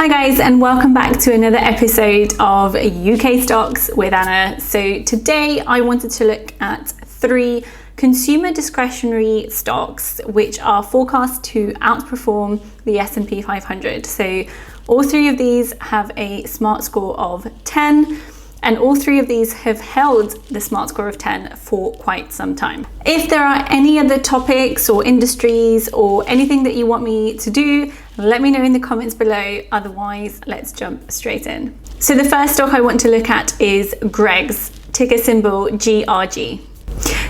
Hi guys, and welcome back to another episode of UK Stocks with Anna. So today I wanted to look at 3 consumer discretionary stocks which are forecast to outperform the S&P 500. So all 3 of these have a smart score of 10, and all 3 of these have held the smart score of 10 for quite some time. If there are any other topics or industries or anything that you want me to do, let me know in the comments below. Otherwise, let's jump straight in. So the first stock I want to look at is Greggs, ticker symbol GRG.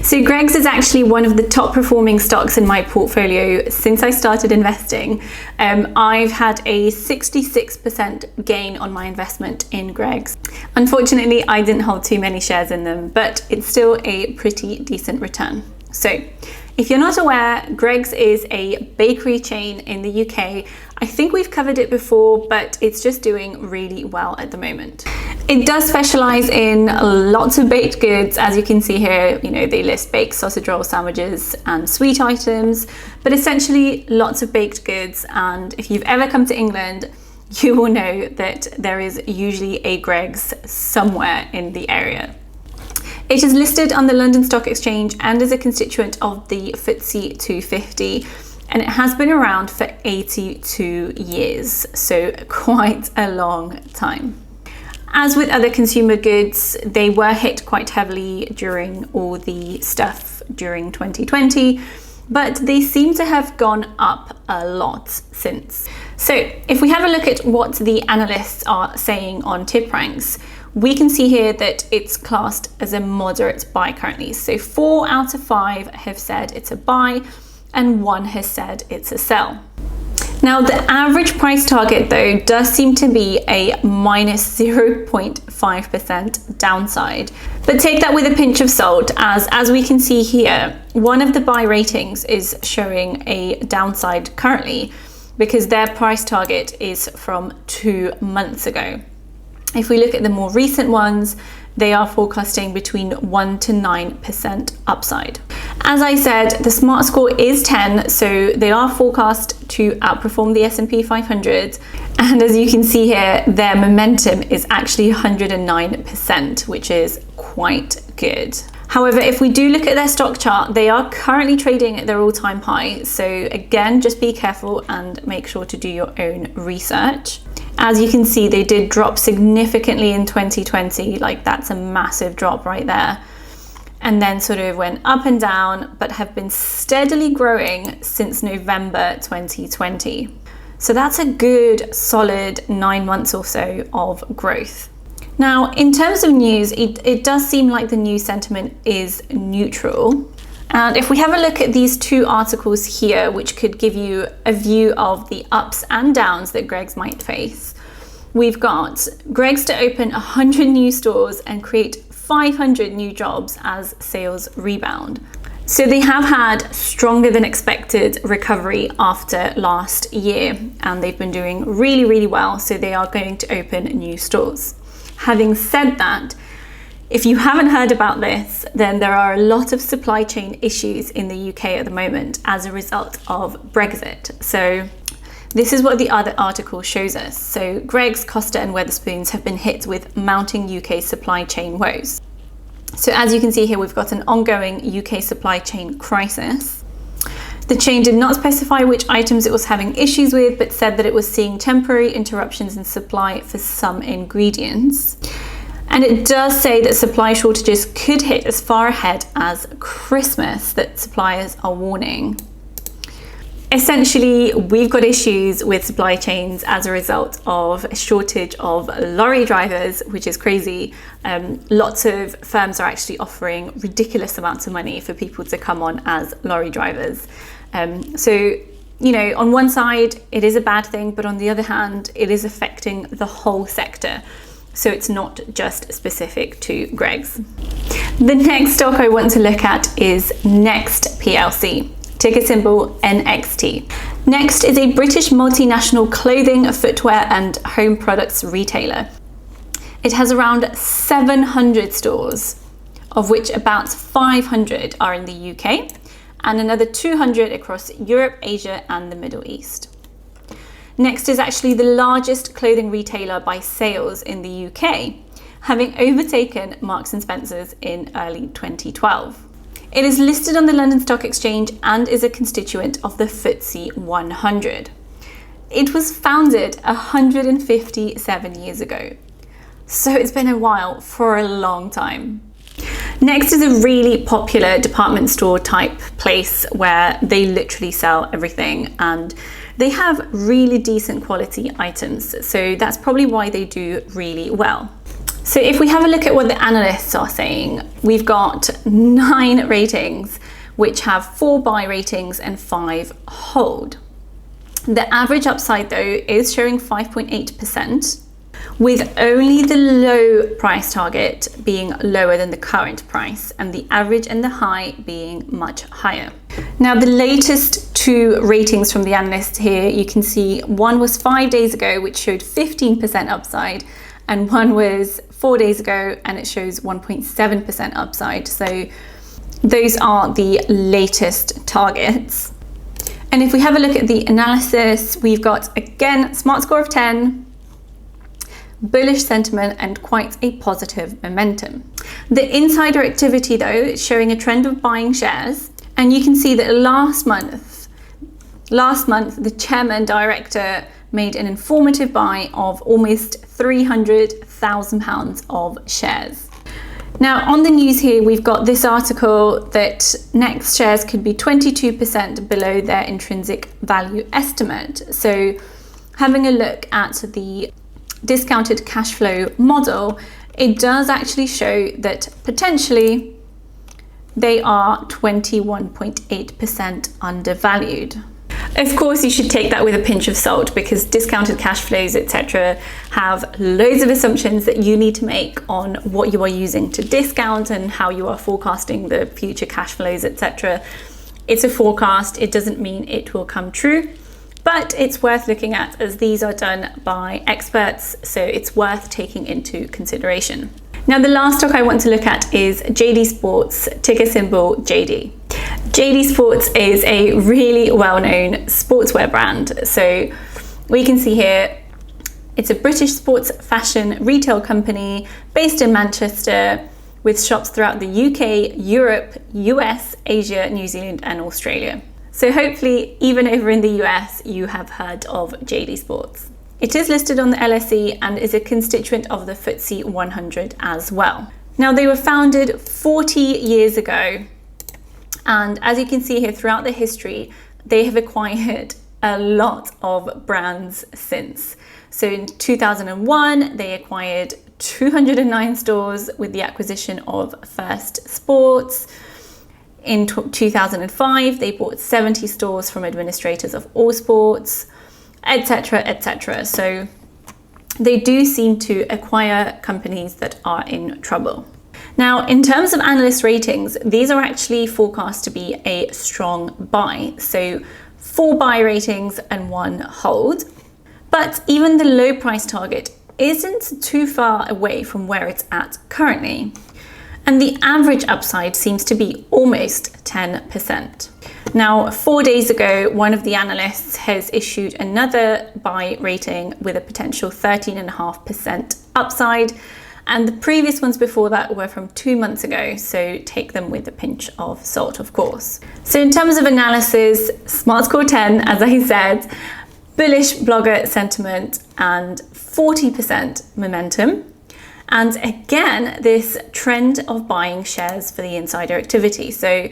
So Greggs is actually one of the top performing stocks in my portfolio since I started investing. I've had a 66% gain on my investment in Greggs. Unfortunately, I didn't hold too many shares in them, but it's still a pretty decent return. So if you're not aware, Greggs is a bakery chain in the UK. I think we've covered it before, but it's just doing really well at the moment. It does specialize in lots of baked goods. As you can see here, they list baked sausage roll sandwiches and sweet items, but essentially lots of baked goods. And if you've ever come to England, you will know that there is usually a Greggs somewhere in the area. It is listed on the London Stock Exchange and is a constituent of the FTSE 250, and it has been around for 82 years, so quite a long time. As with other consumer goods, they were hit quite heavily during all the stuff during 2020, but they seem to have gone up a lot since. So if we have a look at what the analysts are saying on TipRanks, we can see here that it's classed as a moderate buy currently. So 4 out of 5 have said it's a buy and 1 has said it's a sell. Now the average price target though does seem to be a minus 0.5% downside, but take that with a pinch of salt, as we can see here, one of the buy ratings is showing a downside currently because their price target is from 2 months ago. If we look at the more recent ones, they are forecasting between 1 to 9% upside. As I said, the smart score is 10, so they are forecast to outperform the S&P 500. And as you can see here, their momentum is actually 109%, which is quite good. However, if we do look at their stock chart, they are currently trading at their all-time high. So again, just be careful and make sure to do your own research. As you can see, they did drop significantly in 2020, like that's a massive drop right there. And then sort of went up and down, but have been steadily growing since November 2020. So that's a good solid 9 months or so of growth. Now, in terms of news, it does seem like the news sentiment is neutral. And if we have a look at these 2 articles here, which could give you a view of the ups and downs that Greggs might face, we've got Greggs to open 100 new stores and create 500 new jobs as sales rebound. So they have had stronger than expected recovery after last year, and they've been doing really, really well. So they are going to open new stores. Having said that, if you haven't heard about this, then there are a lot of supply chain issues in the UK at the moment as a result of Brexit. So this is what the other article shows us. So Greggs, Costa and Wetherspoons have been hit with mounting UK supply chain woes. So as you can see here, we've got an ongoing UK supply chain crisis. The chain did not specify which items it was having issues with, but said that it was seeing temporary interruptions in supply for some ingredients. And it does say that supply shortages could hit as far ahead as Christmas, that suppliers are warning. Essentially, we've got issues with supply chains as a result of a shortage of lorry drivers, which is crazy. Lots of firms are actually offering ridiculous amounts of money for people to come on as lorry drivers. So, on one side, it is a bad thing, but on the other hand, it is affecting the whole sector. So it's not just specific to Greggs. The next stock I want to look at is Next PLC, ticker symbol NXT. Next is a British multinational clothing, footwear and home products retailer. It has around 700 stores, of which about 500 are in the UK and another 200 across Europe, Asia and the Middle East. Next is actually the largest clothing retailer by sales in the UK, having overtaken Marks and Spencer's in early 2012. It is listed on the London Stock Exchange and is a constituent of the FTSE 100. It was founded 157 years ago, so it's been a while, for a long time. Next is a really popular department store type place where they literally sell everything, and they have really decent quality items, so that's probably why they do really well. So if we have a look at what the analysts are saying, we've got 9 ratings, which have 4 buy ratings and 5 hold. The average upside though is showing 5.8%, with only the low price target being lower than the current price and the average and the high being much higher. Now the latest 2 ratings from the analysts here, you can see one was 5 days ago, which showed 15% upside, and one was 4 days ago and it shows 1.7% upside. So those are the latest targets. And if we have a look at the analysis, we've got again smart score of 10, bullish sentiment and quite a positive momentum. The insider activity though is showing a trend of buying shares, and you can see that last month the chairman director made an informative buy of almost £300,000 of shares. Now on the news here we've got this article that Next shares could be 22% below their intrinsic value estimate. So having a look at the discounted cash flow model, it does actually show that potentially they are 21.8% undervalued. Of course, you should take that with a pinch of salt because discounted cash flows, etc., have loads of assumptions that you need to make on what you are using to discount and how you are forecasting the future cash flows, etc. It's a forecast, it doesn't mean it will come true, but it's worth looking at as these are done by experts, so it's worth taking into consideration. Now, the last stock I want to look at is JD Sports, ticker symbol JD. JD Sports is a really well-known sportswear brand. So we can see here, it's a British sports fashion retail company based in Manchester with shops throughout the UK, Europe, US, Asia, New Zealand and Australia. So hopefully even over in the US, you have heard of JD Sports. It is listed on the LSE and is a constituent of the FTSE 100 as well. Now, they were founded 40 years ago, and as you can see here throughout the history, they have acquired a lot of brands since. So in 2001, they acquired 209 stores with the acquisition of First Sports. In 2005, they bought 70 stores from administrators of All Sports, etc., etc. So they do seem to acquire companies that are in trouble. Now, in terms of analyst ratings, these are actually forecast to be a strong buy. So 4 buy ratings and 1 hold. But even the low price target isn't too far away from where it's at currently. And the average upside seems to be almost 10%. Now, 4 days ago, one of the analysts has issued another buy rating with a potential 13.5% upside. And the previous ones before that were from 2 months ago, so take them with a pinch of salt, of course. So in terms of analysis, smart score 10, as I said, bullish blogger sentiment and 40% momentum. And again, this trend of buying shares for the insider activity. So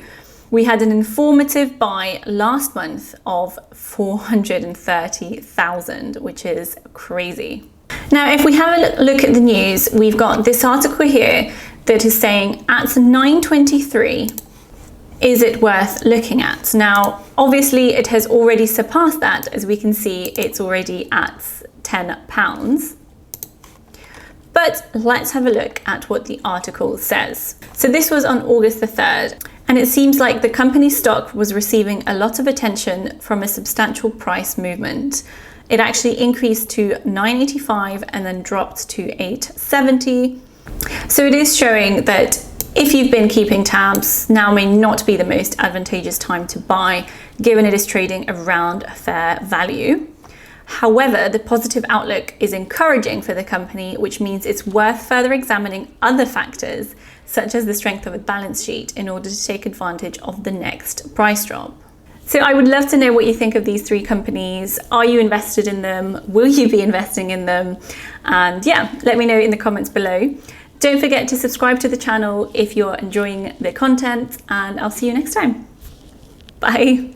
we had an informative buy last month of 430,000, which is crazy. Now, if we have a look at the news, we've got this article here that is saying at 9.23, is it worth looking at? Now, obviously it has already surpassed that. As we can see, it's already at £10. But let's have a look at what the article says. So this was on August the 3rd, and it seems like the company's stock was receiving a lot of attention from a substantial price movement. It actually increased to £9.85 and then dropped to £8.70. So it is showing that if you've been keeping tabs, now may not be the most advantageous time to buy, given it is trading around fair value. However, the positive outlook is encouraging for the company, which means it's worth further examining other factors, such as the strength of a balance sheet, in order to take advantage of the next price drop. So I would love to know what you think of these three companies. Are you invested in them? Will you be investing in them? And yeah, let me know in the comments below. Don't forget to subscribe to the channel if you're enjoying the content, and I'll see you next time. Bye.